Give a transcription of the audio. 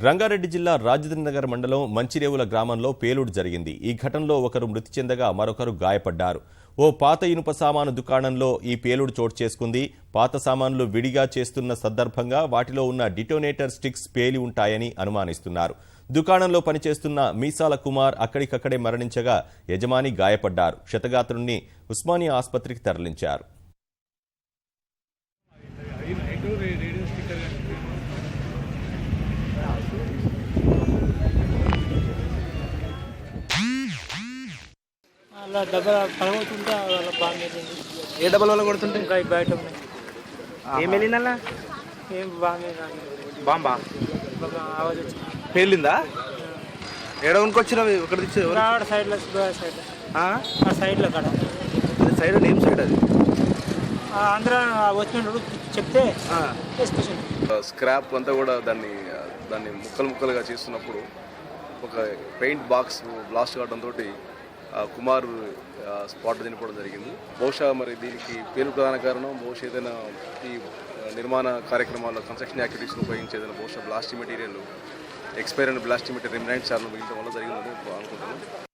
రంగారెడ్డి జిల్లా రాజేంద్రనగర్ మండలం మంచిరేవుల గ్రామంలో పేలుడు జరిగింది. ఈ ఘటనలో ఒకరు మృతి చెందగా మరొకరు గాయపడ్డారు. ఓ పాత ఇనుప సామాను దుకాణంలో ఈ పేలుడు చోటు చేసుకుంది. పాత సామాన్లు విడిగా చేస్తున్న సందర్భంగా వాటిలో ఉన్న డిటోనేటర్ స్టిక్స్ పేలి ఉంటాయని అనుమానిస్తున్నారు. దుకాణంలో పనిచేస్తున్న మీసాల కుమార్ అక్కడికక్కడే మరణించగా యజమాని గాయపడ్డారు. క్షతగాత్రుణ్ణి ఉస్మానియా ఆసుపత్రికి తరలించారు. అలా డబ్బా పడగొడుతుంటే వాళ్ళ బాగా ఏ డబ్బల వల్ల కొడుతుంటే ఇంకా బయట ఉన్నాయి. ఏం వెళ్ళిందల్లా? ఏం బాగా బాంబా ఆవాజ్ వచ్చింది. పేలిందా? ఏడ కొనుక్కొచ్చినవి ఒకటి తెచ్చి ఆడ సైడ్లో సైడ్ ఆ సైడ్లో కాడ సైడ్ ఏం సైడ్ అది? అందరూ వచ్చినప్పుడు చెప్తే తీసుకొచ్చింది. స్క్రాప్ అంతా కూడా దాన్ని ముక్కలు ముక్కలుగా చేస్తున్నప్పుడు ఒక పెయింట్ బాక్స్ బ్లాస్ట్ కావడంతో కుమార్ స్పాట్ చనిపోవడం జరిగింది. బహుశా మరి దీనికి పేరు ప్రధాన కారణం బహుశా ఏదైనా ఈ నిర్మాణ కార్యక్రమాల్లో కన్స్ట్రక్షన్ యాక్టివిటీస్ని ఉపయోగించి ఏదైనా బహుశా బ్లాస్టింగ్ మెటీరియల్ ఎక్స్పైర్ అయిన బ్లాస్టింగ్ మెటీరియల్ రిమైనెంట్ చార్లు మిగలడం వల్ల జరిగిందని అనుకుంటున్నాను.